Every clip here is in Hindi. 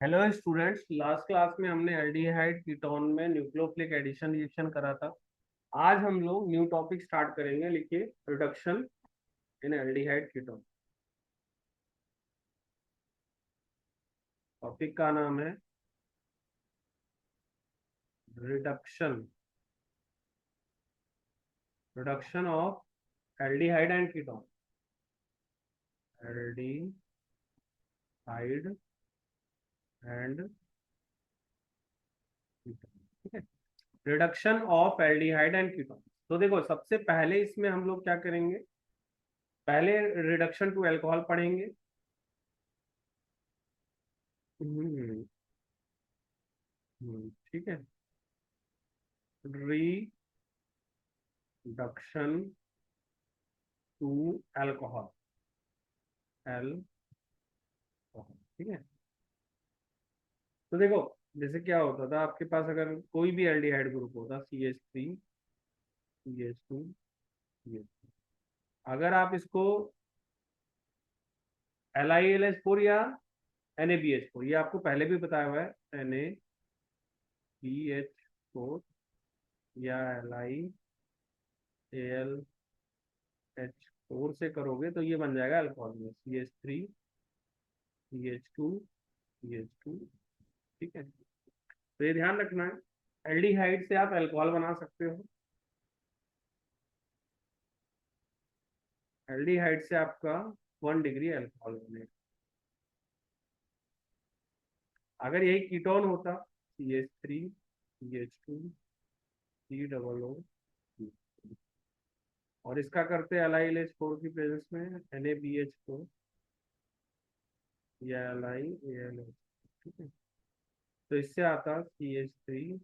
हेलो स्टूडेंट्स, लास्ट क्लास में हमने एल्डिहाइड कीटोन में न्यूक्लियोफिलिक एडिशन रिएक्शन करा था। आज हम लोग न्यू टॉपिक स्टार्ट करेंगे। लिखिए, reduction in aldehyde ketone. Topic का नाम है reduction reduction of aldehyde and ketone. Aldehyde and ketone, ठीक है। Reduction of aldehyde and ketone. तो देखो, सबसे पहले इसमें हम लोग क्या करेंगे, पहले रिडक्शन टू अल्कोहल पढ़ेंगे। हम्म, ठीक है। रिडक्शन टू अल्कोहल, अल्कोहल, ठीक है। तो देखो, जैसे क्या होता था, आपके पास अगर कोई भी एल्डिहाइड ग्रुप होता, CH3 CH2 CH2, अगर आप इसको LiLH4 या NaBH4, ये आपको पहले भी बताया हुआ है, NaBH4 या LiAlH4 से करोगे तो ये बन जाएगा अल्कोहल में CH3 CH2 CH2, ठीक है। तो ये ध्यान रखना है, एल्डिहाइड से आप अल्कोहल बना सकते हो। एल्डिहाइड से आपका 1 डिग्री अल्कोहल बनेगा। अगर यही कीटोन होता, CH3 CH2 COO, और इसका करते LiLH4 की प्रेजेंस में NaBH4 या LiAlH, ठीक है। तो इससे आता CH3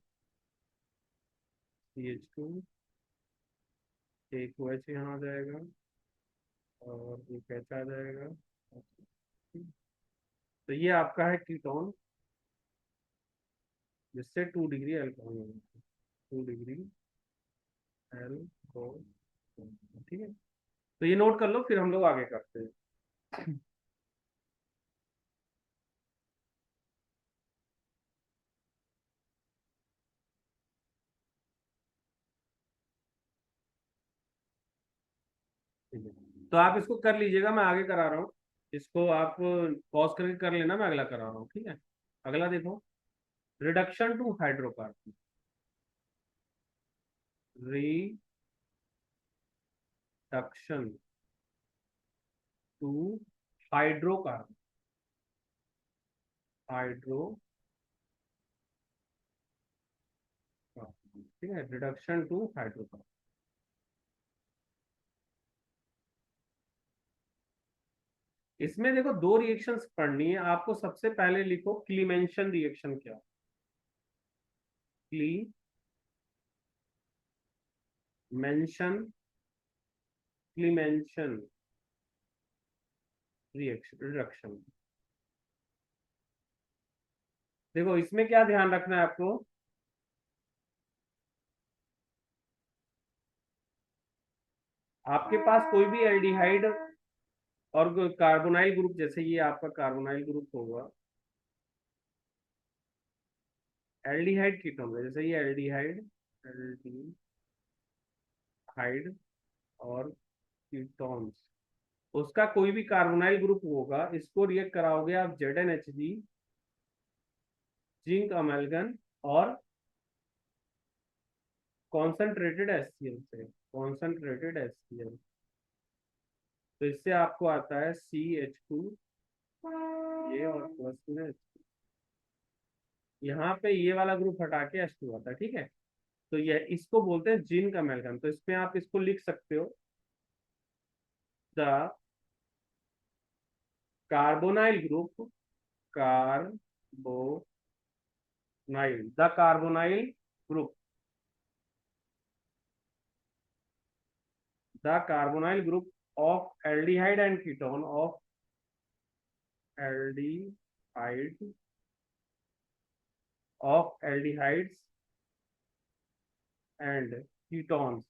CH2, एक OH यहाँ आ जाएगा और एक H आ जाएगा। तो ये आपका है कीटोन, जिससे 2 डिग्री अल्कोहल बनेगा, 2 डिग्री अल्कोहल, ठीक है। तो ये नोट कर लो, फिर हम लोग आगे करते हैं। ठीक है, तो आप इसको कर लीजिएगा, मैं आगे करा रहा हूँ। इसको आप पॉज करके कर लेना, मैं अगला करा रहा हूँ, ठीक है। अगला देखो, reduction to hydrocarbon. Reduction to hydrocarbon, hydrocarbon, ठीक है। रिडक्शन टू हाइड्रोकार्बन, इसमें देखो दो रिएक्शंस पढ़नी है आपको। सबसे पहले लिखो क्लीमेंशन रिएक्शन क्या, क्लीमेंशन, क्लीमेंशन रिएक्शन, रिडक्शन। देखो, इसमें क्या ध्यान रखना है आपको, आपके पास कोई भी एल्डिहाइड और कार्बोनाइल ग्रुप, जैसे ये आपका कार्बोनाइल ग्रुप होगा, एल्डिहाइड कीटोन है, जैसे ये एल्डिहाइड, एल्डिहाइड और कीटोन्स, उसका कोई भी कार्बोनाइल ग्रुप होगा, इसको रिएक्ट कराओगे आप ZnHg, जिंक अमेल्गन और कॉन्सेंट्रेटेड HCl से, कॉन्सेंट्रेटेड HCl। तो इससे आपको आता है CH2, ये और प्लस में यहाँ पे ये वाला ग्रुप हटा के H2 आता है, ठीक है। तो ये इसको बोलते हैं जिंक अमेल्गम। तो इसमें आप इसको लिख सकते हो, the carbonyl group, carbonyl, the carbonyl group, the carbonyl group of aldehyde and ketone, of aldehyde, of aldehydes and ketones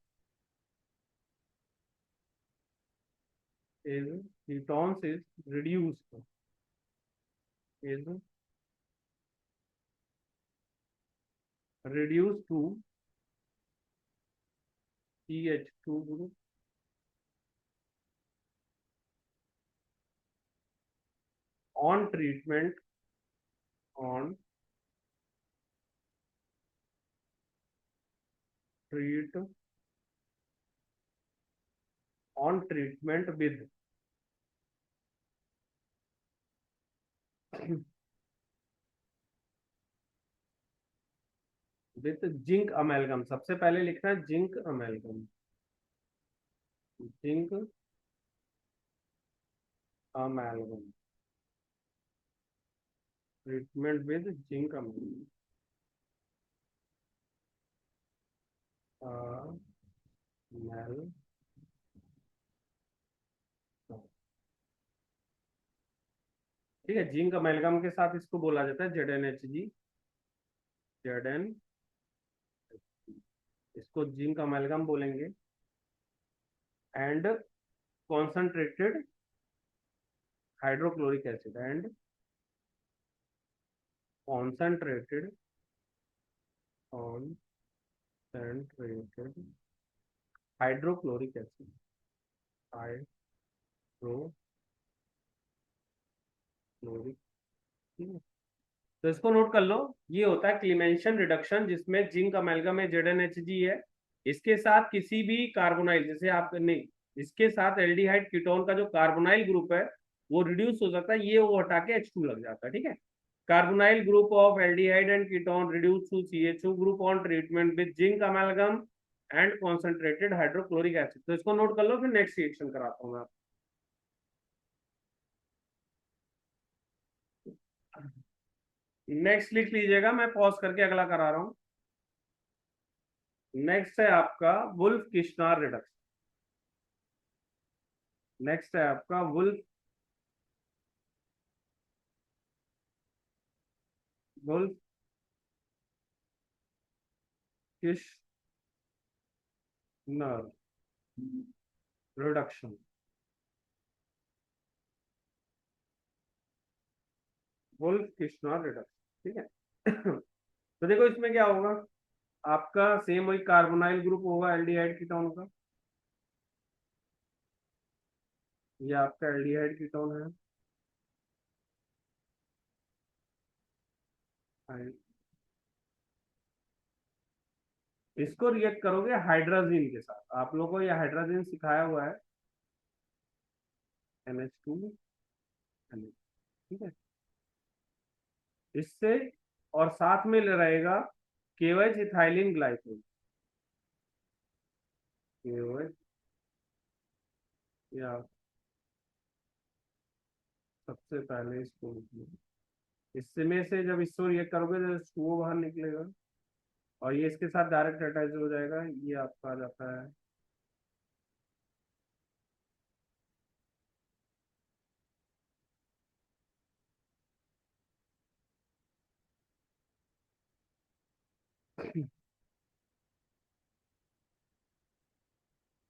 is, ketones is reduced, is reduce to CH2 group on treatment, on treat on treatment with zinc amalgam. सबसे पहले लिखना है zinc amalgam, zinc amalgam, treatment with zinc amalgam. ठीक है, जिंक अमेलगम के साथ इसको बोला जाता है ZnHg, Zn, इसको जिंक अमेलगम बोलेंगे। And concentrated hydrochloric acid, and concentrated concentrated hydrochloric acid, hydrochloric. ठीक है, तो इसको नोट कर लो। ये होता है क्लीमेंशन रिडक्शन, जिसमें जिंक अमेलगम में ZnHg है, इसके साथ किसी भी कार्बोनाइल, जैसे आप नहीं, इसके साथ एल्डिहाइड कीटोन का जो कार्बोनाइल ग्रुप है वो रिड्यूस हो जाता है, ये वो हटा के H2 लग जाता है। ठीक है, carbonyl group of aldehyde and ketone reduce to CH2 group on treatment with zinc amalgam and concentrated hydrochloric acid. तो इसको नोट कर लो, फिर नेक्स्ट रिएक्शन कराता हूँ मैं। नेक्स्ट लिख लीजिएगा, मैं पॉज करके अगला करा रहा हूँ। नेक्स्ट है आपका वुल्फ किश्नार रिडक्शन। नेक्स्ट है आपका Wolff Wolff Kishner reduction. Wolff Kishner reduction, ठीक है। तो देखो इसमें क्या होगा, आपका सेम वही कार्बोनाइल ग्रुप होगा एल्डिहाइड कीटोन का। ये आपका एल्डिहाइड कीटोन है, इसको रिएक्ट करोगे हाइड्रोजन के साथ। आप लोगों को ये हाइड्रोजन सिखाया हुआ है, NH2, ठीक है। इससे और साथ में रहेगा KOH इथाइलिन ग्लाइकोल, KOH, या सबसे पहले इसको, इसमें से जब इसको रिएक्ट करोगे तो H2O बाहर निकलेगा और ये इसके साथ डायरेक्ट अटैच हो जाएगा, ये आपका आ जाता है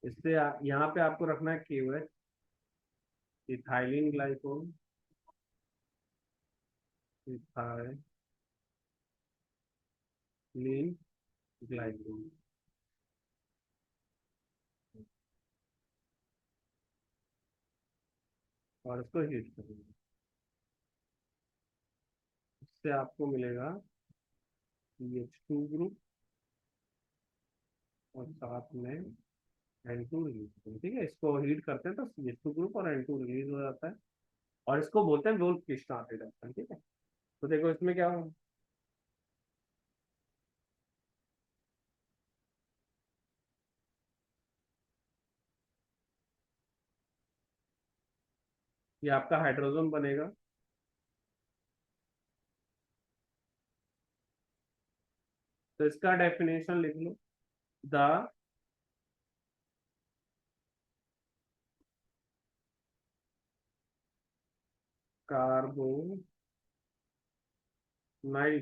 इससे यहाँ पे आपको रखना है KOH ethylene glycol, ethylene glycol, और इसको हीट करेंगे। इससे आपको मिलेगा CH2 ग्रुप और साथ में N2 रिलीज। ठीक है, इसको हीट करते हैं तो CH2 ग्रुप और N2 रिलीज हो जाता है, और इसको बोलते हैं वोल्फ किश्नार रिडक्शन। ठीक है, तो देखो इसमें क्या होगा, ये आपका हाइड्रोजन बनेगा, तो इसका डेफिनेशन लिख लो। The carbonyl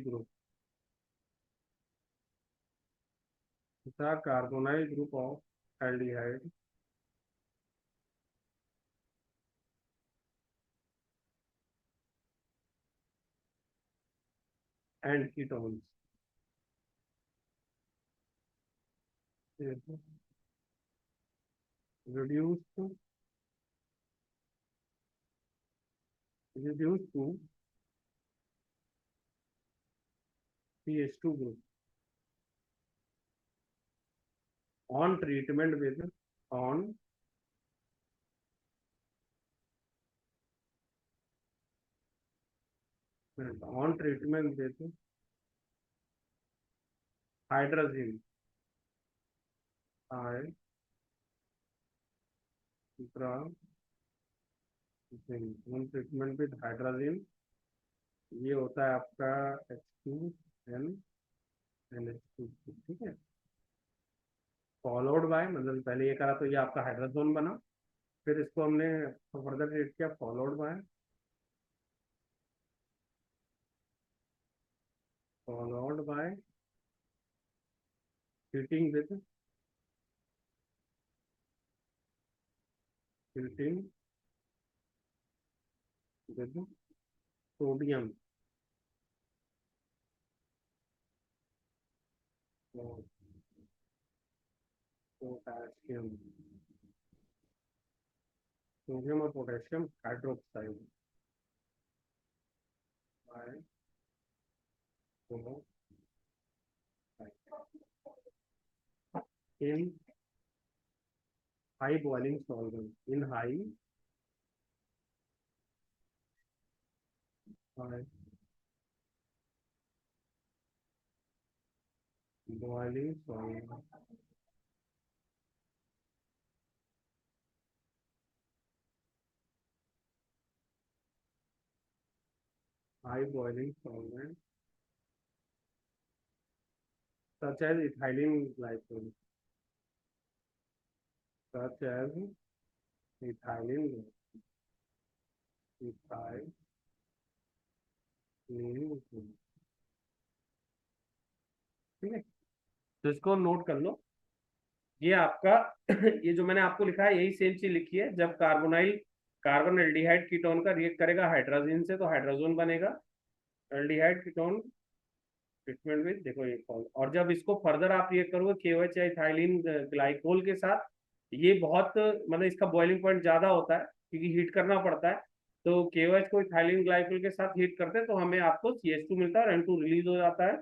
group, the carbonyl group of aldehyde and ketones reduce to reduce to CH2 group on treatment with on on treatment with hydrogen on treatment with hydrogen, ये होता है आपका H2NH2, ठीक है। फॉलोड बाय, मतलब पहले ये करा तो ये आपका हाइड्रोजन बना, फिर इसको हमने फर्दर ट्रीट किया followed by heating heating with sodium potassium, sodium और potassium hydroxide by in high boiling solvent, in high boiling solvent, high boiling solvent such as ethylene glycol, such as ethylene ethylene ठीक है। तो इसको नोट कर लो, ये आपका ये जो मैंने आपको लिखा है यही सेम चीज लिखी है। जब कार्बन एल्डिहाइड कीटोन का रिएक्ट करेगा हाइड्रोजन से तो हाइड्रोजन बनेगा, एल्डिहाइड कीटोन ट्रीटमेंट विद, देखो ये फॉल, और जब इसको फर्दर आप रिएक्ट करोगे KOH या इथाइलिन ग्लाइकोल के साथ, ये बहुत मतलब इसका बॉइलिंग पॉइंट ज्यादा होता है क्योंकि हीट करना पड़ता है। तो KOH को इथाइलिन ग्लाइकोल के साथ हीट करते हैं तो हमें आपको CH2 मिलता है और N2 रिलीज हो जाता है,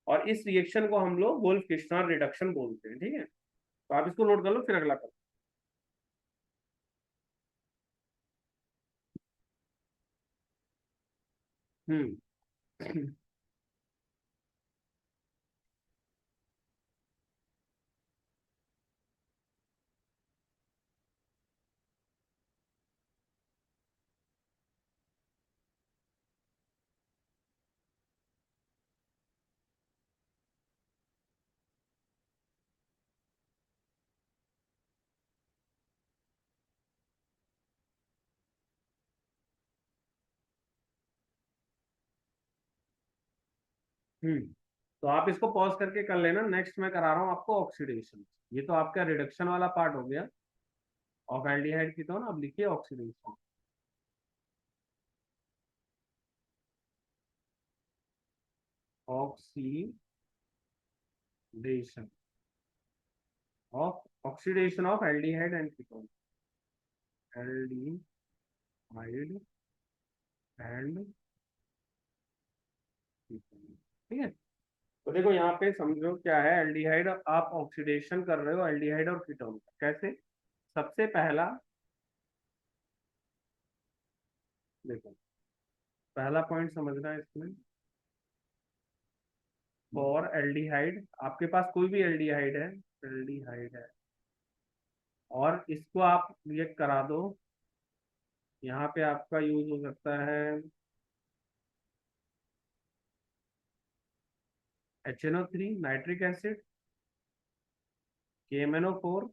और इस रिएक्शन को हम लोग वोल्फ किर्चनर रिडक्शन बोलते हैं, ठीक है। तो आप इसको नोट कर लो, फिर अगला करो। हम्म हम्म तो आप इसको पॉज करके कर लेना, नेक्स्ट मैं करा रहा हूँ आपको ऑक्सीडेशन। ये तो आपका रिडक्शन वाला पार्ट हो गया ऑफ एल्डिहाइड कीटोन, अब लिखिए oxidation. Oxidation of aldehyde and ketone, aldehyde and ketone, ठीक है। तो देखो यहाँ पे समझो क्या है एल्डिहाइड, आप ऑक्सीडेशन कर रहे हो एल्डिहाइड और कीटोन का, कैसे? सबसे पहला देखो, पहला पॉइंट समझना है इसमें, फॉर एल्डिहाइड, आपके पास कोई भी एल्डिहाइड है और इसको आप रिएक्ट करा दो, यहाँ पे आपका यूज हो सकता है HNO3 nitric acid, KMNO4,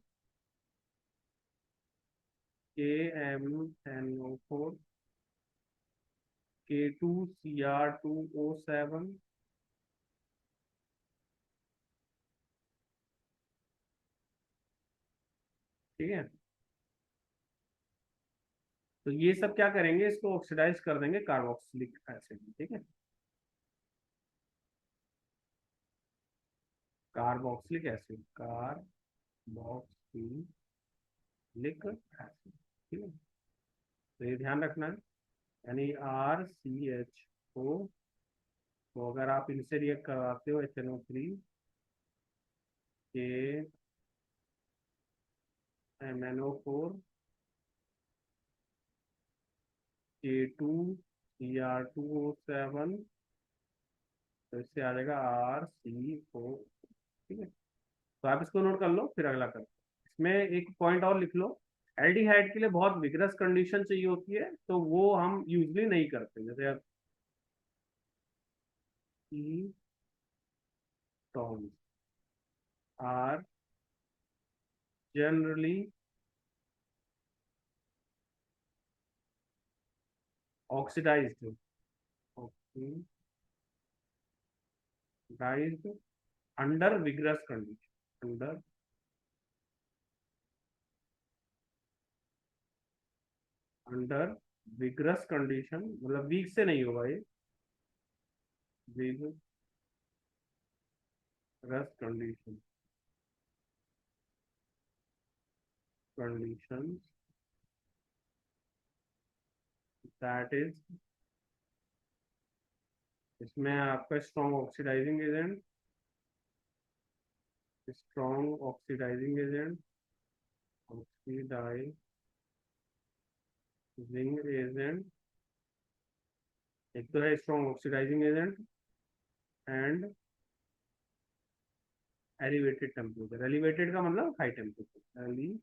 KMNO4, K2Cr2O7, ठीक है। तो ये सब क्या करेंगे, इसको ऑक्सीडाइज कर देंगे कार्बोक्सिलिक एसिड में, ठीक है। कार्बोक्सिलिक एसिड, कार्बोक्सिलिक बॉक्स सी लिख एसिड, ठीक है। तो ये ध्यान रखना है, यानी RCH को अगर आप इनसे रिएक्ट करवाते हो HNO3 के MnO4 K2Cr2O7, तो इससे आ जाएगा RCO, ठीक है। तो आप इसको नोट कर लो, फिर अगला करते हैं। इसमें एक पॉइंट और लिख लो, एल्डिहाइड के लिए बहुत विग्रस कंडीशन चाहिए होती है, तो वो हम यूजली नहीं करते। जैसे आप ketones are generally oxidised, oxidised under vigorous condition, under under vigorous condition, मतलब वीक से नहीं होगा ये, vigorous condition, condition that is, इसमें आपका strong oxidising agent, strong oxidising agent, oxidising agent, एक तो है strong oxidising agent and elevated temperature. Elevated का मतलब हाई टेम्परेचर, एलिवेटेड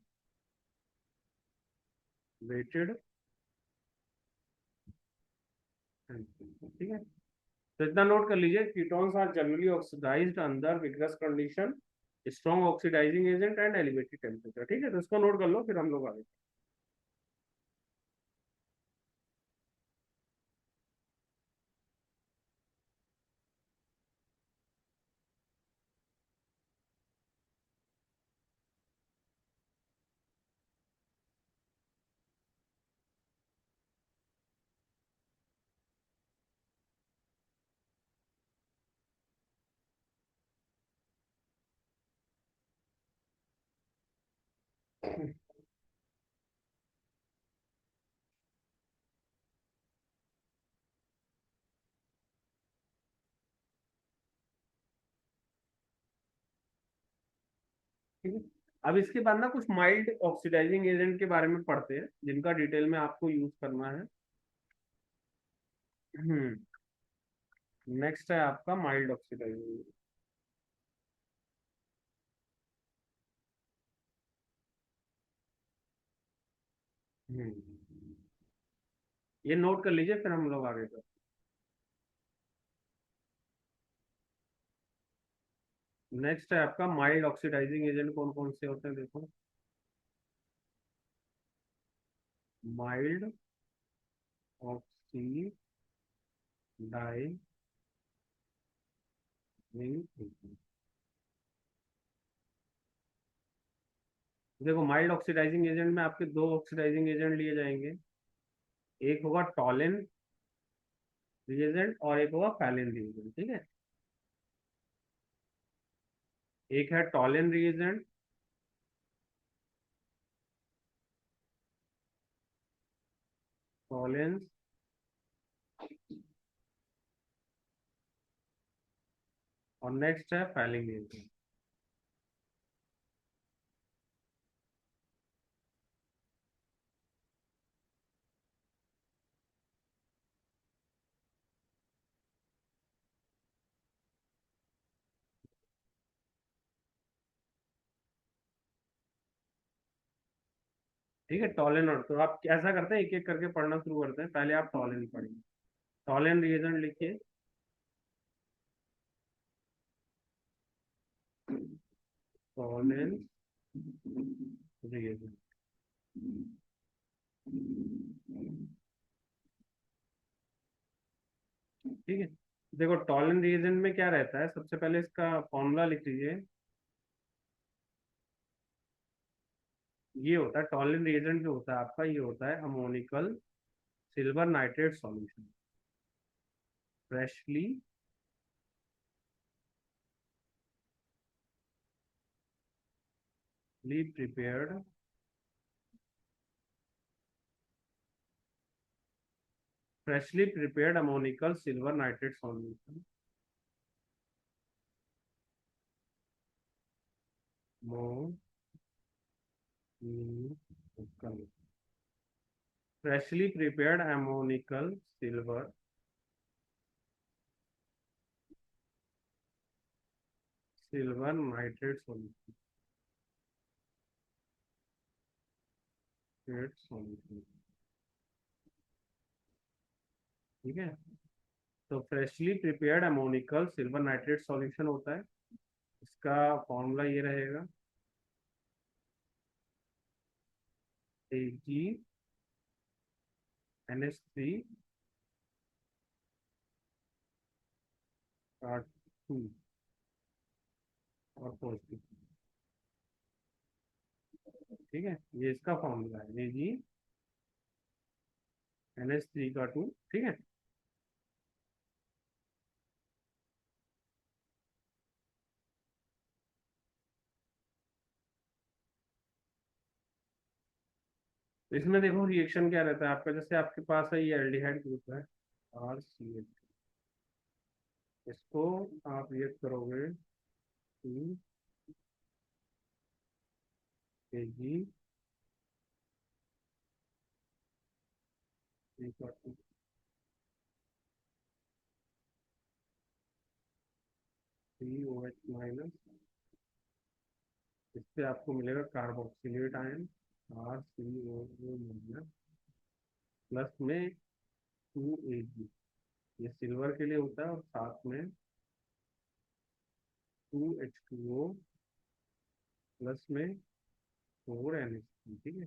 टेम्परेचर, ठीक है। तो इतना नोट कर लीजिए, ketones are generally oxidised under vigorous condition, strong oxidising agent and elevated temperature, ठीक है। तो इसको नोट कर लो, फिर हम लोग आगे। ठीक है, अब इसके बाद ना कुछ माइल्ड ऑक्सीडाइजिंग एजेंट के बारे में पढ़ते हैं, जिनका डिटेल में आपको यूज करना है। नेक्स्ट है आपका माइल्ड ऑक्सीडाइजिंग। ये नोट कर लीजिए, फिर हम लोग आगे करते हैं। नेक्स्ट है आपका माइल्ड ऑक्सीडाइजिंग एजेंट, कौन कौन से होते हैं देखो। माइल्ड ऑक्सीडाइजिंग एजेंट, देखो माइल्ड ऑक्सीडाइजिंग एजेंट में आपके दो ऑक्सीडाइजिंग एजेंट लिए जाएंगे, एक होगा टॉलिन रिएजेंट और एक होगा फैलिन रिएजेंट, ठीक है। एक है टॉलिन रिएजेंट, टॉलेंस, और नेक्स्ट है फैलिन रिएजेंट। ठीक है, टॉलिन, और तो आप ऐसा करते हैं, एक एक करके पढ़ना शुरू करते हैं, पहले आप टॉलिन पढ़िए। टॉलिन रिएजेंट लिखिए, टॉलिन रिएजेंट, ठीक है। देखो टॉलिन रिएजेंट में क्या रहता है, सबसे पहले इसका फॉर्मूला लिख लीजिए। ये होता है टॉलिन रिएजेंट, जो होता है आपका, ये होता है ammoniacal silver nitrate solution, freshly prepared freshly prepared ammonical silver nitrate solution ammonical freshly prepared ammonical silver nitrate solution ठीक है। तो freshly prepared ammoniacal silver nitrate solution होता है, इसका फॉर्मूला ये रहेगा AgNH3 2 और पॉजिटिव। ठीक है, ये इसका फॉर्मूला है AgNH3 का 2। ठीक है, तो इसमें देखो रिएक्शन क्या रहता है आपका, जैसे आपके पास है ये एल्डिहाइड ग्रुप है RCH, इसको आप रिएक्ट करोगे Ag COH माइनस, इससे आपको मिलेगा carboxylate ion RCOO minus plus में 2Ag, ये सिल्वर के लिए होता है, और साथ में 2H2O प्लस में 4NH3। ठीक है,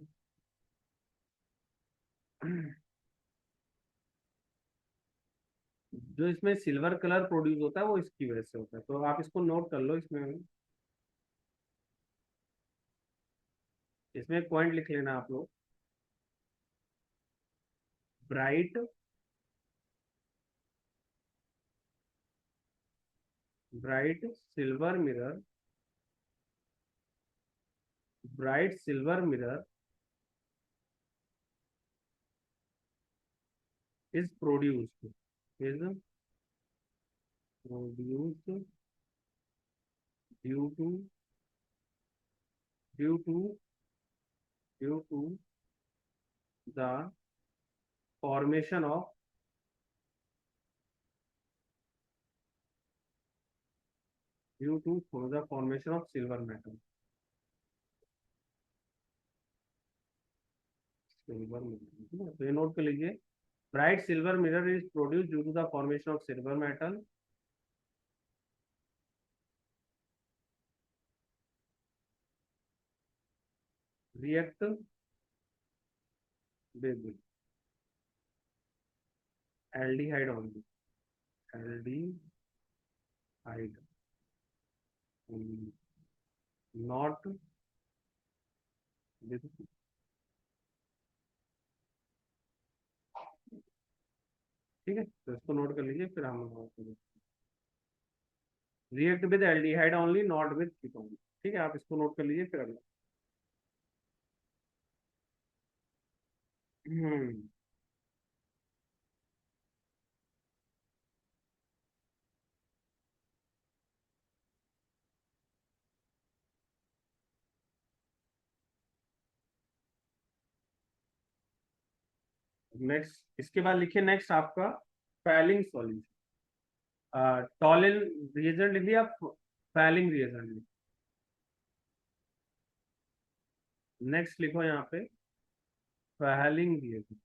जो इसमें सिल्वर कलर प्रोड्यूस होता है वो इसकी वजह से होता है, तो आप इसको नोट कर लो। इसमें एक पॉइंट लिख लेना आप लोग, bright silver mirror, bright silver mirror is produced is produced due to due to due to the formation of silver metal. Silver mirror, तो ये नोट कर लीजिए, bright silver mirror is produce due to the formation of silver metal react with aldehyde only, aldehyde only, not with, ठीक है, तो इसको नोट कर लीजिए, फिर हम react with aldehyde only not with ketone. ठीक है, आप इसको नोट कर लीजिए, फिर अगला नेक्स्ट, इसके बाद लिखिए नेक्स्ट आपका फैलिंग सॉल्यूशन, टॉलिन रिएजेंट लिख लिया, फैलिंग रिएजेंट। नेक्स्ट लिखो यहाँ पे फैलिंग रिएजेंट,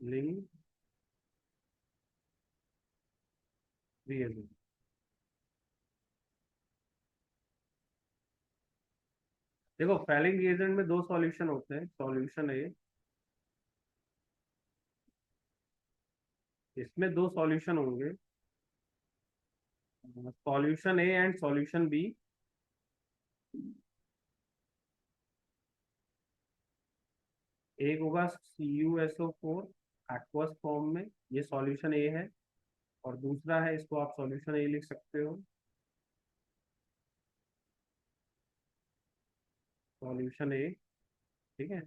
फैलिंग रिएजेंट। देखो फैलिंग रिएजेंट में दो सॉल्यूशन होते हैं, सॉल्यूशन ए, इसमें दो सॉल्यूशन होंगे, solution A and solution B. एक होगा CuSO4 एक्वस फॉर्म में, ये सॉल्यूशन ए है, और दूसरा है, इसको आप सॉल्यूशन ए लिख सकते हो, सॉल्यूशन ए, ठीक है।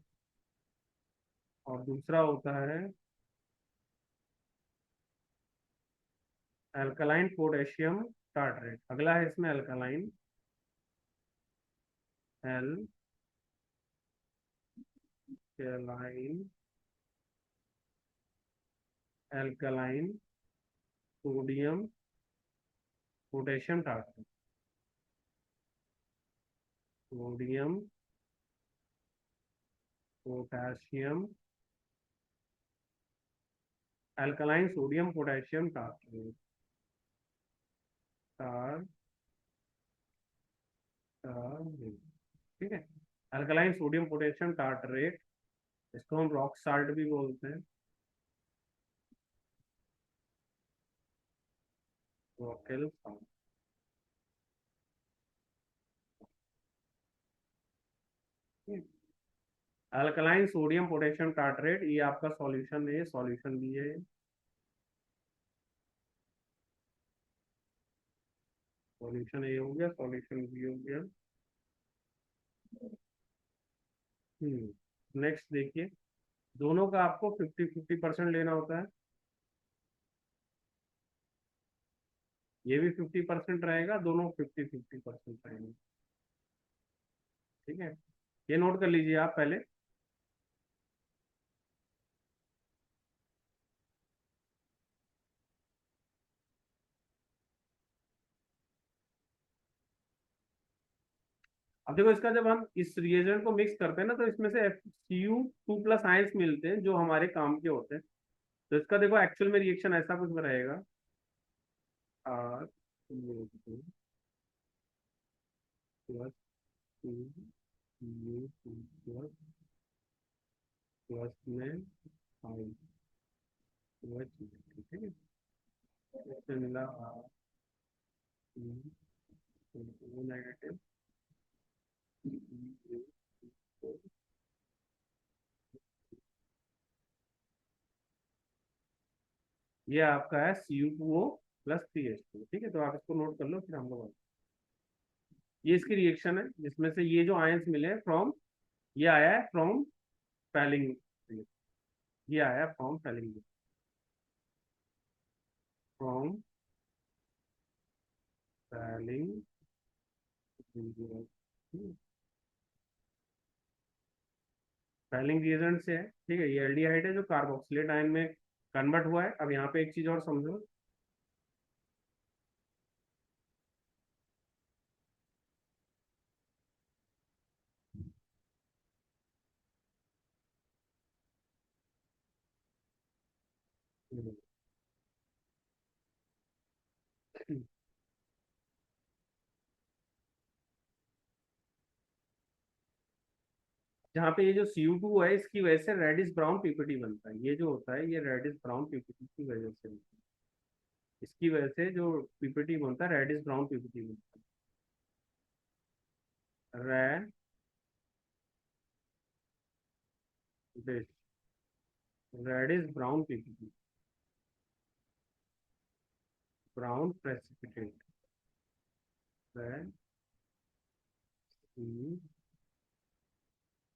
और दूसरा होता है अल्कलाइन पोटेशियम टार्ट्रेट। अगला है इसमें alkaline, alkaline, alkaline sodium potassium tartrate, sodium potassium, alkaline sodium potassium tartrate, tartrate, ठीक है। अल्कलाइन सोडियम पोटेशियम टार्ट्रेट, इसको हम रॉक साल्ट भी बोलते हैं, रॉकेल salt. Alkaline sodium potassium tartrate, ये आपका सॉल्यूशन है, सॉल्यूशन भी है, सॉल्यूशन ए हो गया, सॉल्यूशन बी हो गया। नेक्स्ट देखिए, दोनों का आपको 50-50% लेना होता है, ये भी 50% रहेगा, दोनों 50-50% रहेंगे, ठीक है। ये नोट कर लीजिए आप पहले। अब देखो, इसका जब हम इस रिएजेंट को मिक्स करते हैं ना, तो इसमें से Cu2+ आयंस मिलते हैं जो हमारे काम के होते हैं। तो इसका देखो एक्चुअल में रिएक्शन ऐसा कुछ रहेगा, R plus two U two plus plus में आई, ठीक है। इससे मिला आर नेगेटिव, ये आपका है Cu2O+3H2, ठीक है। तो आप इसको नोट कर लो, फिर हम लोग ये इसकी रिएक्शन है, जिसमें से ये जो आयंस मिले फ्रॉम, ये आया है फ्रॉम फैलिंग, ये आया from falling, from falling, falling reagent से है, ठीक है। ये एल्डिहाइड है जो कार्बोक्सिलेट आयन में कन्वर्ट हुआ है। अब यहाँ पे एक चीज और समझो, जहाँ पे ये जो Cu2 है, इसकी वजह से रेडिश ब्राउन पीपीटी बनता है। ये जो होता है, ये रेडिश ब्राउन पीपीटी की वजह से बनता है। इसकी वजह से जो पीपीटी बनता है, रेडिश ब्राउन पीपीटी बनता है, reddish, reddish brown PPT, brown precipitate, red,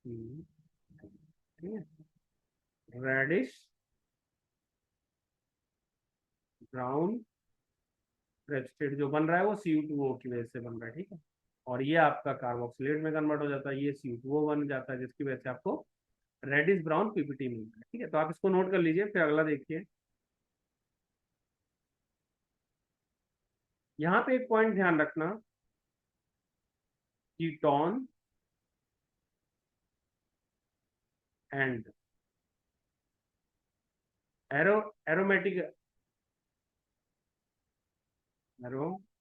ठीक है। रेडिश ब्राउन प्रेसिपिटेट जो बन रहा है, वो Cu2O की वजह से बन रहा है, ठीक है। और ये आपका कार्बोक्सिलेट में कन्वर्ट हो जाता है, ये Cu2O बन जाता है, जिसकी वजह से आपको रेडिश ब्राउन पीपीटी मिलता है, ठीक है। तो आप इसको नोट कर लीजिए, फिर अगला देखिए। यहाँ पे एक पॉइंट ध्यान रखना, ketone and aro aromatic aromatic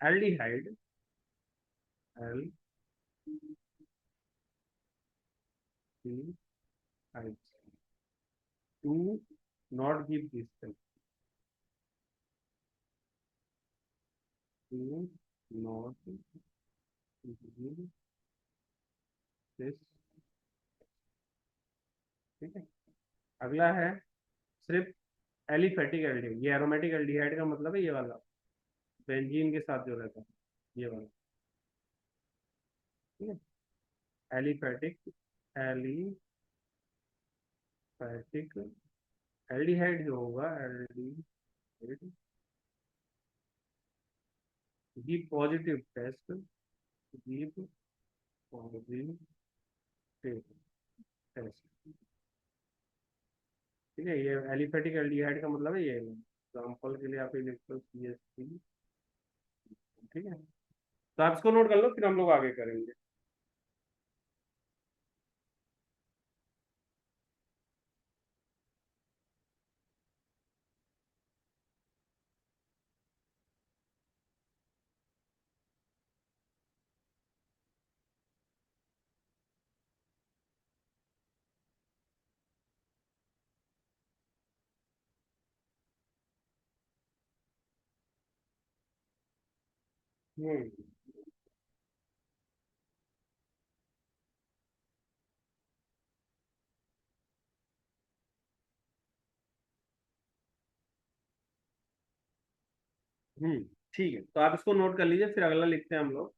aldehyde, aldehyde to not give this, to not give this, ठीक है। अगला है सिर्फ एलिफेटिक एल्डिहाइड, ये एरोमेटिक एल्डिहाइड का मतलब है ये वाला, बेंजीन के साथ जो रहता है ये वाला, ठीक है। एलिफेटिक, एलिफेटिक एल्डिहाइड जो होगा, aldehyde, give positive test, give positive test, ठीक है। ये एलिफेटिक एल्डिहाइड का मतलब है ये, एग्जाम्पल के लिए आप ये लिख लो CH3, ठीक है। तो आप इसको नोट कर लो, फिर हम लोग आगे करेंगे। हम्म हम्म ठीक है, तो आप इसको नोट कर लीजिए, फिर अगला लिखते हैं हम लोग।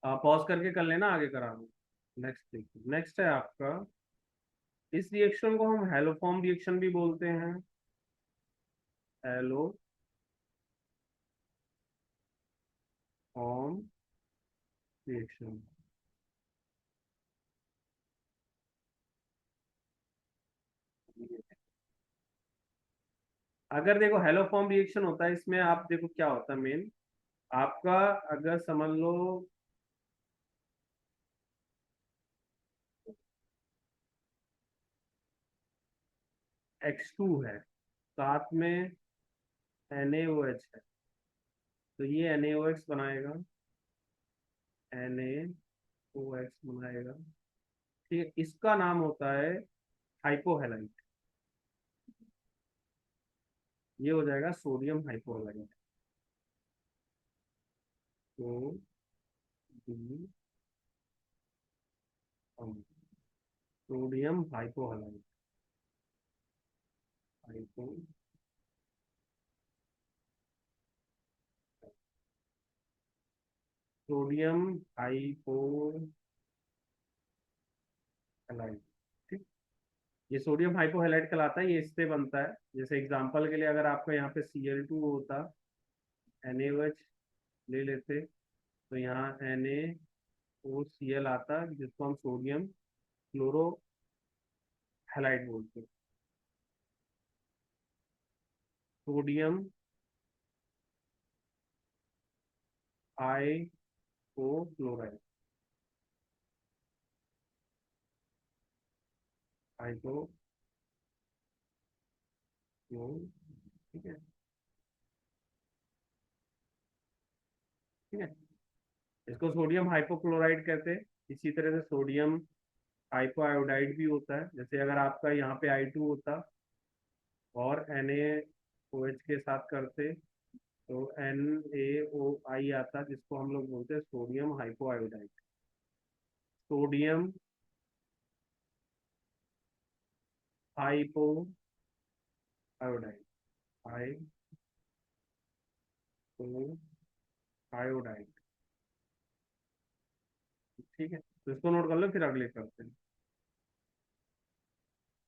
आप पॉज करके कर लेना, आगे करा दो। नेक्स्ट देखिए, नेक्स्ट है आपका, इस रिएक्शन को हम हेलोफॉर्म रिएक्शन भी बोलते हैं, हेलोफॉर्म रिएक्शन। अगर देखो हेलोफॉर्म रिएक्शन होता है, इसमें आप देखो क्या होता है मेन, आपका अगर समझ लो X2 है, साथ में NaOH है, तो ये NaOH बनाएगा, NaOH बनाएगा, ठीक है। इसका नाम होता है हाइपोहेलाइट, ये हो जाएगा सोडियम हाइपोहेलाइट, तो डी सोडियम हाइपोहेलाइट, हाइपो सोडियम हाइपोहेलाइट, ठीक। ये सोडियम हाइपोहेलाइट कहलाता है, ये इससे बनता है। जैसे एग्जांपल के लिए अगर आपका यहाँ पे Cl2 होता, NaOH ले लेते, तो यहाँ NaOCl आता, जिसको हम सोडियम क्लोरोहेलाइट बोलते हैं, सोडियम हाइपोक्लोराइड, हाइपोक्लो, ठीक है, ठीक है। इसको सोडियम हाइपोक्लोराइड कहते हैं। इसी तरह से सोडियम हाइपो आयोडाइड भी होता है, जैसे अगर आपका यहाँ पे I2 होता और NaOH के साथ करते, तो NaOI आता, जिसको हम लोग बोलते हैं sodium hypo iodide, sodium hypo iodide, hypo iodide, ठीक है। तो इसको नोट कर लो, फिर अगले करते हैं।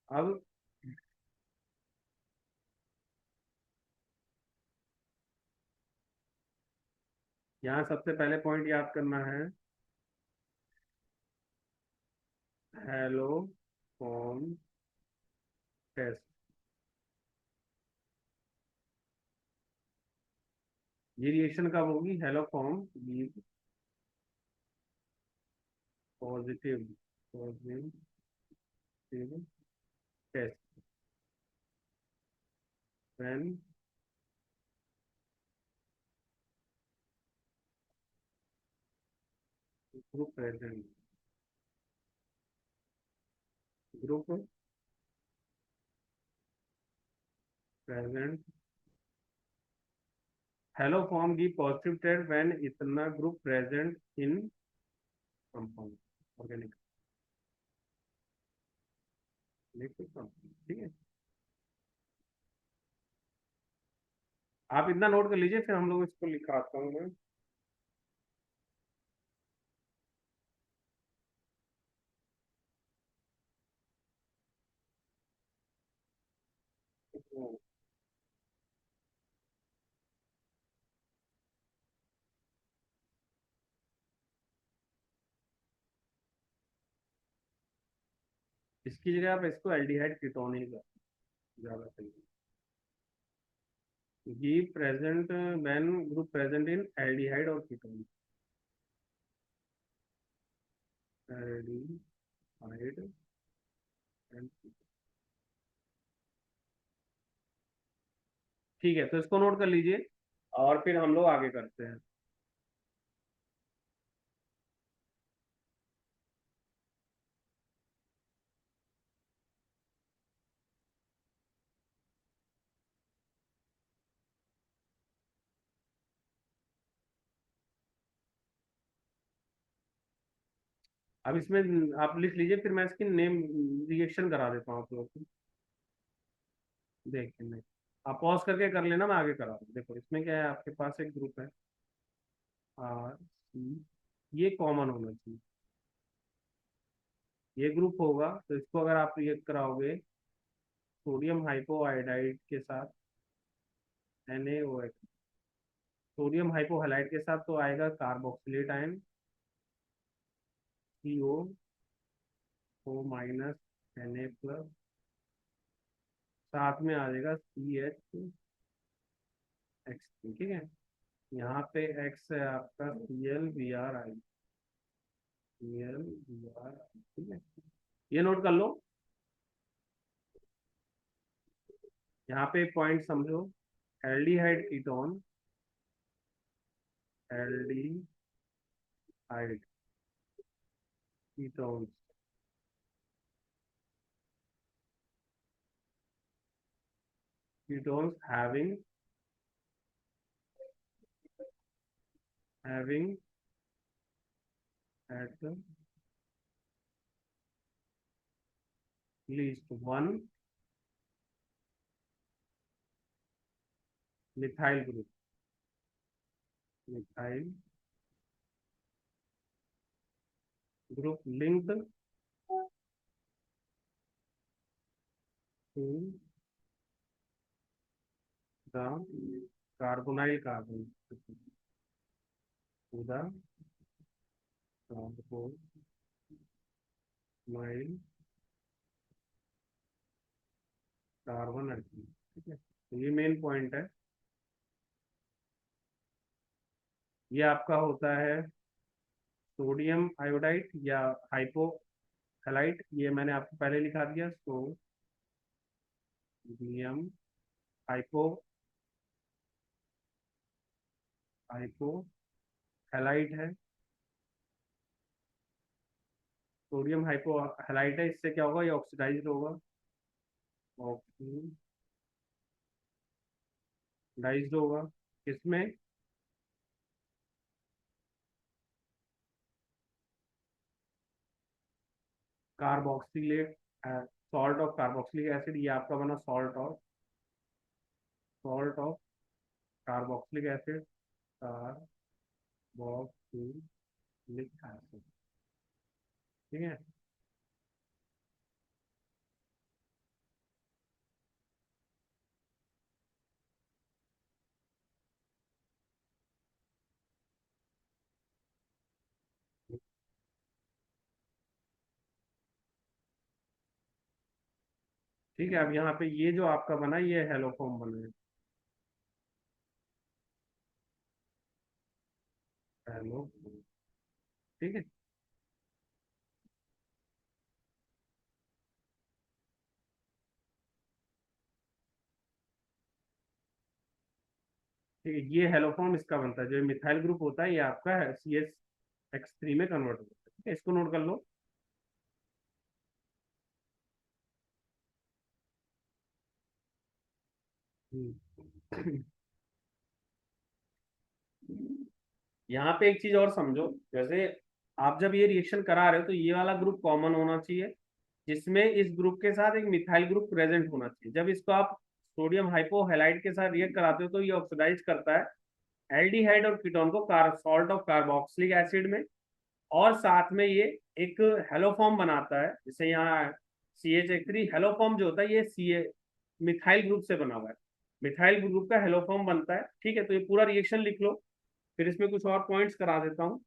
अब यहाँ सबसे पहले पॉइंट याद करना है, हेलो फॉर्म टेस्ट। ये रिएक्शन कब होगी, haloform give positive, positive test when group present, group present, haloform give positive test when इतना group present in compound organic, ठीक है, आप इतना नोट कर लीजिए, फिर हम लोग इसको लिखाता हूँ मैं। इसकी जगह आप इसको एल्डिहाइड कीटोन ही कर, ज्यादा सही है। ये प्रेजेंट मैन ग्रुप प्रेजेंट इन एल्डिहाइड और कीटोन, एल्डिहाइड एंड, ठीक है, तो इसको नोट कर लीजिए और फिर हम लोग आगे करते हैं। अब इसमें आप लिख लीजिए, फिर मैं इसकी नेम रिएक्शन करा देता हूँ आप लोग को। देखिए नहीं, आप पॉज करके कर लेना, मैं आगे करा दूँ। देखो इसमें क्या है, आपके पास एक ग्रुप है RC, ये कॉमन होना चाहिए, ये ग्रुप होगा, तो इसको अगर आप रिएक्ट कराओगे सोडियम हाइपोआइडाइड के साथ NaOH, सोडियम हाइपोहैलाइड के साथ तो आएगा carboxylate ion CO minus Na+, साथ में आ जाएगा CH ठीक है। यहाँ पे X है आपका ClBr, ठीक है, ये नोट कर लो। यहाँ पे एक पॉइंट समझो, aldehyde ketone, aldehyde ketone, ketones having at least one methyl group, methyl group linked to the carbonyl carbon, to the carbonyl carbon, ठीक है, तो ये मेन पॉइंट है। ये आपका होता है सोडियम आयोडाइड या हाइपोहैलाइट, ये मैंने आपको पहले लिखा दिया, सोडियम हाइपो हाइपोहैलाइट है, सोडियम हाइपोहैलाइट है, इससे क्या होगा, ये ऑक्सीडाइज्ड होगा, ऑक्सीडाइज्ड होगा किसमें, carboxylate, salt of carboxylic acid, ये आपका बना salt of carboxylic acid, carboxylic acid, ठीक है। ठीक है, अब यहाँ पे ये जो आपका बना, ये हेलोफॉर्म बना है, हेलो, ठीक है। ठीक है, ये हेलोफॉर्म इसका बनता है, जो मिथाइल ग्रुप होता है ये आपका है CH X3 में कन्वर्ट होता है, ठीक है, इसको नोट कर लो। यहाँ पे एक चीज और समझो, जैसे आप जब ये रिएक्शन करा रहे हो तो ये वाला ग्रुप कॉमन होना चाहिए, जिसमें इस ग्रुप के साथ एक मिथाइल ग्रुप प्रेजेंट होना चाहिए। जब इसको आप सोडियम हाइपोहैलाइड के साथ रिएक्ट कराते हो तो ये ऑक्सीडाइज करता है एल्डिहाइड और कीटोन को सॉल्ट ऑफ कार्बोक्सिलिक एसिड में, और साथ में ये एक हेलोफॉर्म बनाता है। जैसे यहाँ CH3 हेलोफॉर्म जो होता है, ये सी मिथाइल ग्रुप से बना हुआ है, मिथाइल ग्रुप का हेलोफॉर्म बनता है। ठीक है, तो ये पूरा रिएक्शन लिख लो, फिर इसमें कुछ और पॉइंट्स करा देता हूँ।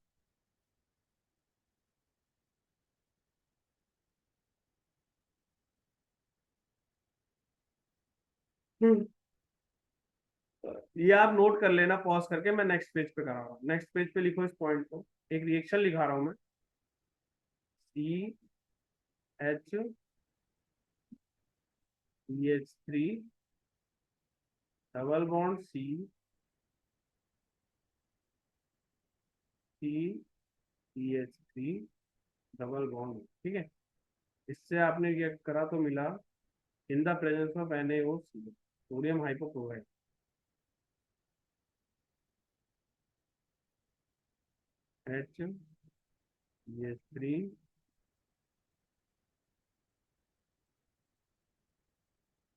हम्म, ये आप नोट कर लेना पॉज करके, मैं नेक्स्ट पेज पे करा रहा हूँ। नेक्स्ट पेज पे लिखो इस पॉइंट को, एक रिएक्शन लिखा रहा हूँ मैं। CH3 double bond CH3 double bond. ठीक है, इससे आपने रिएक्ट करा तो मिला in the presence of NaOC, sodium hypochloride. HCH3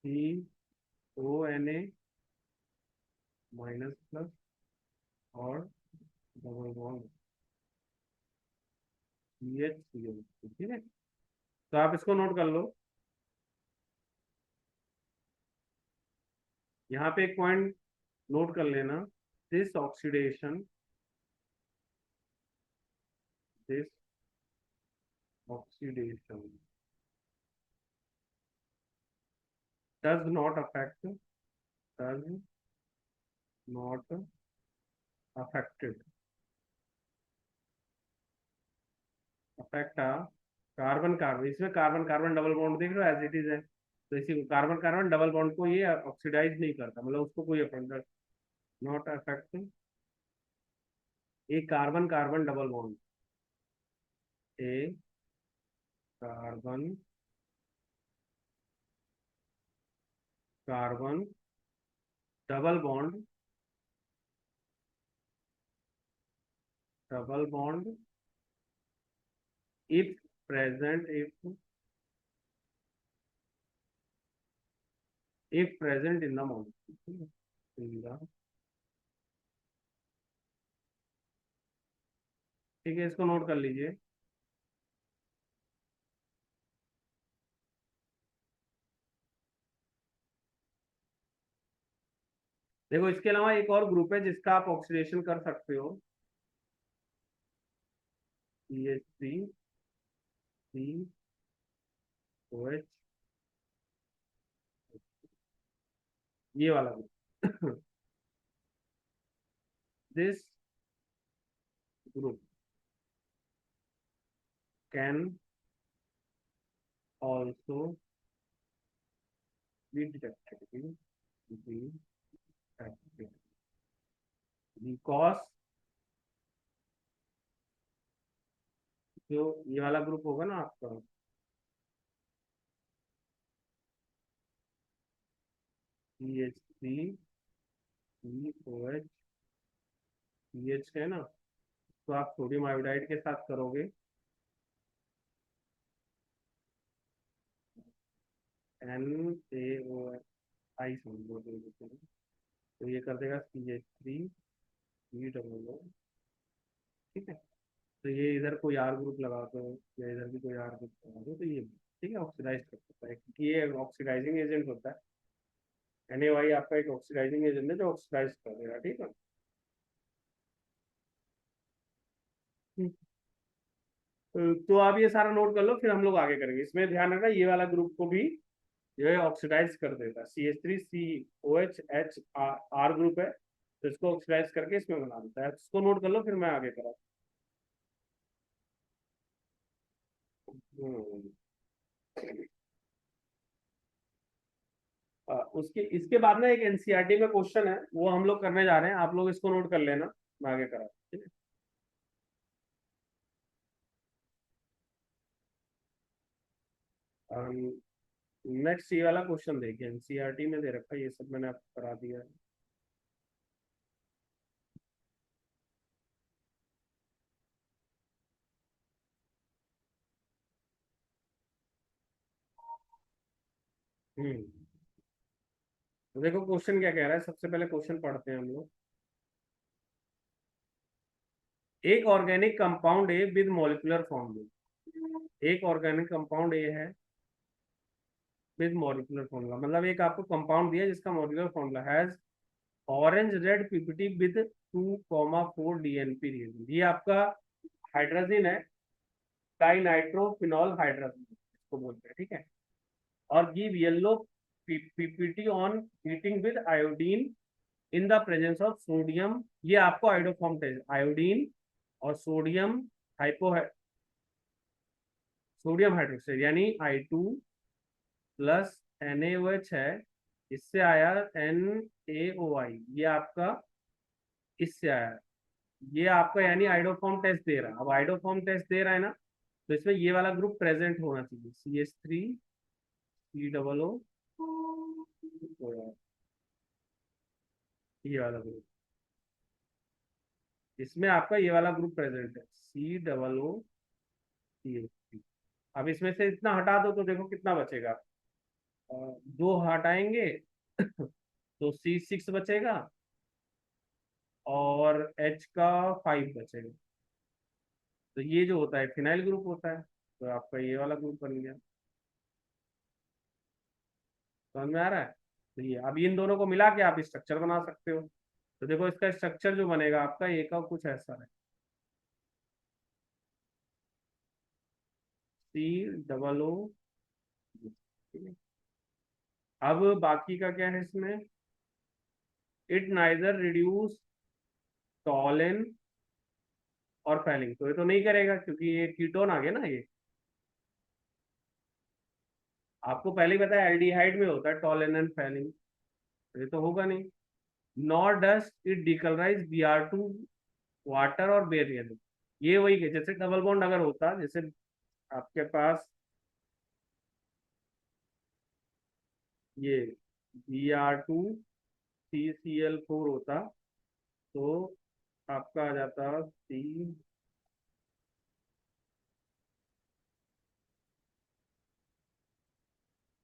CONa minus plus और डबल बॉन्ड CH। ठीक है, तो आप इसको नोट कर लो। यहाँ पे एक पॉइंट नोट कर लेना, this oxidation, this oxidation does not affect, does not affected affect carbon carbon. इसमें कार्बन कार्बन डबल बॉन्ड देख लो एज इट इज है, तो इसी कार्बन कार्बन डबल बॉन्ड को ये ऑक्सीडाइज नहीं करता, मतलब उसको कोई affect not affect A carbon carbon double bond, A carbon carbon double bond if present, if present in the molecule, in the. ठीक है, इसको नोट कर लीजिए। देखो, इसके अलावा एक और ग्रुप है जिसका आप ऑक्सीडेशन कर सकते हो, CH3COH, ये वाला ग्रुप। This group can also be detected, be because, जो ये वाला ग्रुप होगा ना आपका, CH3COH, CH है ना, तो आप सोडियम आयोडाइड के साथ करोगे NaOH समझ लो, तो ये कर देगा CH3 ठीक है। तो ये इधर कोई आर ग्रुप लगा दो, या इधर भी कोई आर ग्रुप लगा दो, तो ये ठीक है ऑक्सीडाइज कर सकता है, क्योंकि ये ऑक्सीडाइजिंग एजेंट होता है। Na आपका एक ऑक्सीडाइजिंग एजेंट है जो ऑक्सीडाइज कर देगा। ठीक है, तो आप ये सारा नोट कर लो, फिर हम लोग आगे करेंगे। इसमें ध्यान रखना, ये वाला ग्रुप को भी जो है ऑक्सीडाइज कर देता है। CH3COH आर ग्रुप है, तो इसको ऑक्सीडाइज करके इसमें बना देता है। इसको नोट कर लो, फिर मैं आगे करा। हम्म, उसके इसके बाद ना एक एनसीईआरटी में क्वेश्चन है, वो हम लोग करने जा रहे हैं, आप लोग इसको नोट कर लेना, मैं आगे करा। ठीक है, नेक्स्ट ये वाला क्वेश्चन देखिए, एनसीईआरटी में दे रखा है, ये सब मैंने आपको करा दिया है। हम्म। तो देखो क्वेश्चन क्या कह रहा है, सबसे पहले क्वेश्चन पढ़ते हैं हम लोग। एक organic compound A with molecular formula, एक ऑर्गेनिक कंपाउंड ए है विद मॉलिक्यूलर फॉर्मूला, मतलब एक आपको कंपाउंड दिया जिसका molecular formula has orange red PPT with 2,4 DNP reagent. ये आपका हाइड्रोजन है, डाइनाइट्रोफिनॉल हाइड्रोजन इसको बोलते हैं, ठीक है। और give yellow PPT on heating with iodine in the presence of sodium. ये आपको आयोडोफॉर्म टेस्ट, आयोडीन और सोडियम हाइपो सोडियम हाइड्रोक्साइड यानी I2 प्लस NaOH है, इससे आया NaOI, ये आपका इससे आया, ये आपका यानी आइडोफॉर्म टेस्ट दे रहा है। अब आइडोफॉर्म टेस्ट दे रहा है ना, तो इसमें ये वाला ग्रुप प्रेजेंट होना चाहिए, CH3 COO, ये वाला ग्रुप, इसमें आपका ये वाला ग्रुप प्रेजेंट है, COO CH3। अब इसमें से इतना हटा दो तो देखो कितना बचेगा, दो हटाएंगे तो C6 बचेगा और H का 5 बचेगा। तो ये जो होता है फिनाइल ग्रुप होता है, तो आपका ये वाला ग्रुप बन गया। समझ में आ रहा है? तो ये अब इन दोनों को मिला के आप स्ट्रक्चर बना सकते हो। तो देखो इसका स्ट्रक्चर जो बनेगा आपका ये का कुछ ऐसा है, COO। ठीक है। अब बाकी का क्या है इसमें, इट नाइदर रिड्यूस टॉलिन और फैलिंग, तो ये तो नहीं करेगा क्योंकि ये कीटोन आ गया ना। ये आपको पहले ही पता है एल्डिहाइड में होता है टॉलिन एंड फैलिंग, ये तो होगा नहीं। Nor does it decolourise Br2 water और बेरियर। ये वही है जैसे डबल बॉन्ड अगर होता, जैसे आपके पास ये Br2 CCl4 होता, तो आपका आ जाता सी,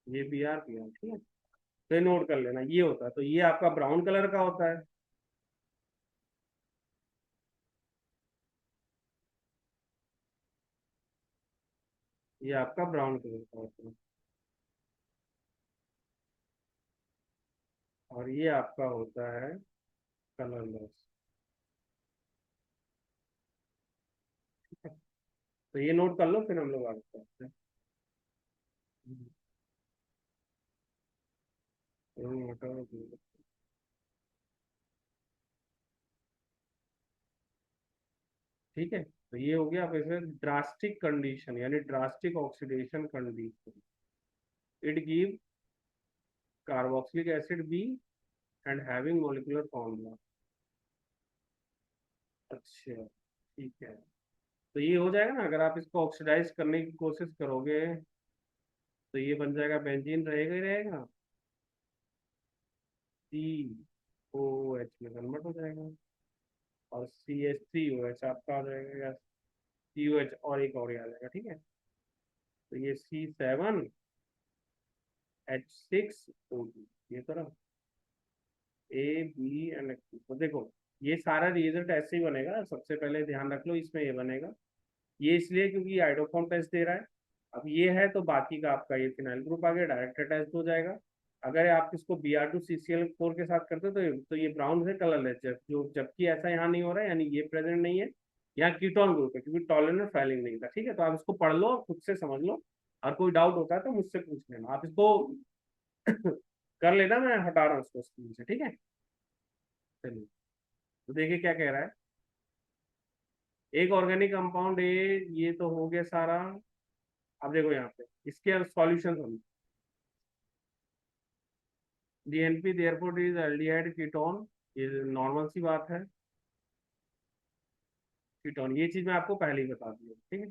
ये Br ठीक है। तो ये नोट कर लेना, ये होता है, तो ये आपका ब्राउन कलर का होता है, ये आपका ब्राउन कलर का होता है, और ये आपका होता है कलरलेस। तो ये नोट कर लो, फिर हम लोग आगे बढ़ते हैं। ठीक है। तो ये हो गया आप इसमें ड्रास्टिक कंडीशन यानी drastic oxidation condition, it give carboxylic acid B and having molecular formula. अच्छा, ठीक है। तो ये हो जाएगा ना, अगर आप इसको ऑक्सीडाइज करने की कोशिश करोगे तो ये बन जाएगा, बेंजीन रहेगा ही रहेगा, COOH में कन्वर्ट हो जाएगा, और CH3OH आपका आ जाएगा, या COH और एक और ही आ जाएगा, ठीक है। तो ये C7H6O2 ये तरह ABNH2। तो देखो ये सारा रिएजेंट ऐसे ही बनेगा, सबसे पहले ध्यान रख लो इसमें ये बनेगा, ये इसलिए क्योंकि हाइड्रोफॉर्म टेस्ट दे रहा है। अब ये है तो बाकी का आपका ये फिनाइल ग्रुप आ गया, डायरेक्ट अटैच हो जाएगा। अगर आप इसको Br2 CCl4 के साथ करते हो तो ये ब्राउन से कलरलेस, जो जबकि ऐसा यहाँ नहीं हो रहा है, यानी ये प्रेजेंट नहीं है, यहाँ कीटोन ग्रुप है क्योंकि टॉलन में फैलिंग नहीं था। ठीक है, तो आप इसको पढ़ लो, खुद से समझ लो, और कोई डाउट होता है तो मुझसे पूछ लेना, आप इसको कर लेना, मैं हटा रहा हूँ उसको स्क्रीन से, ठीक है। चलिए, तो देखिए क्या कह रहा है, एक ऑर्गेनिक कंपाउंड ए, ये तो हो गया सारा। अब देखो यहाँ पे इसके सॉल्यूशन हम, DNP therefore is aldehyde ketone, ये नॉर्मल सी बात है, कीटोन, ये चीज मैं आपको पहले ही बता दी है, ठीक है।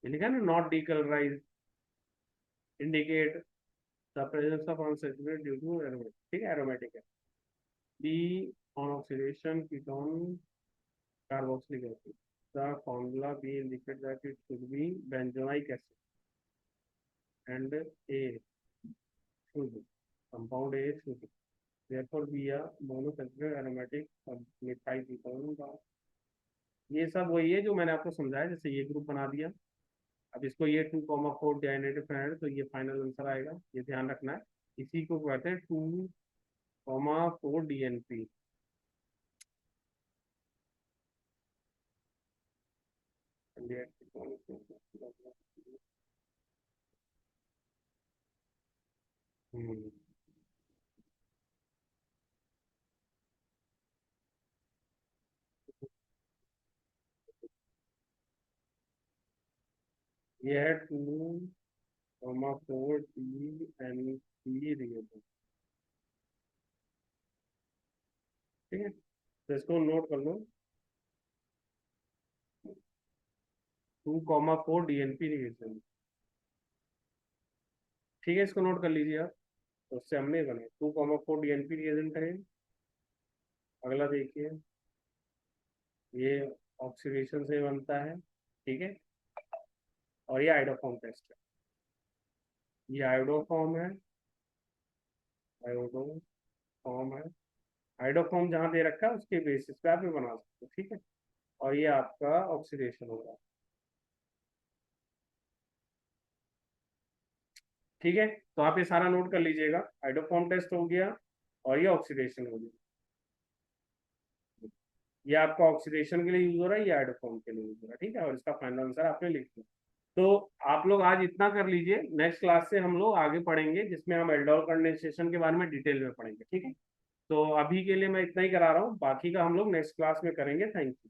ये लिखा है ना, not decolourise, indicate the presence of unsaturated due to aromatic, ठीक है, एरोमेटिक है। B on oxidation ketone carboxylic acid, the formula B indicate that it should be benzoic acid and A should, compound A should therefore be a monosaturated aromatic methyl ketone। ये सब वही है जो मैंने आपको समझाया, जैसे ये ग्रुप बना दिया, अब इसको ये 2,4 डाइनेटेड फ्रेंड, तो ये फाइनल आंसर आएगा, ये ध्यान रखना है। इसी को कहते हैं 2,4 DNP। हम्म, ये है 2,4 DNP रिएजेंट। ठीक है, तो इसको नोट कर लो, 2,4 DNP रिएजेंट। ठीक है, इसको नोट कर लीजिए आप, तो उससे हमने बने 2,4 DNP रिएजेंट है। अगला देखिए, ये ऑक्सीडेशन से बनता है, ठीक है, और ये आयोडोफॉर्म टेस्ट है। ये आयोडोफॉर्म है, आयोडोफॉर्म है, आयोडोफॉर्म जहाँ दे रखा है उसके बेसिस पे आप ये बना सकते हो, ठीक है। और ये आपका ऑक्सीडेशन होगा, ठीक है। तो आप ये सारा नोट कर लीजिएगा, आयोडोफॉर्म टेस्ट हो गया और ये ऑक्सीडेशन हो गया। ये आपका ऑक्सीडेशन के लिए यूज हो रहा है, ये आयोडोफॉर्म के लिए यूज हो रहा है, ठीक है। और इसका फाइनल आंसर आपने लिख दिया। तो आप लोग आज इतना कर लीजिए, नेक्स्ट क्लास से हम लोग आगे पढ़ेंगे जिसमें हम एल्डोल कंडेंसेशन के बारे में डिटेल में पढ़ेंगे, ठीक है। तो अभी के लिए मैं इतना ही करा रहा हूँ, बाकी का हम लोग नेक्स्ट क्लास में करेंगे। Thank you.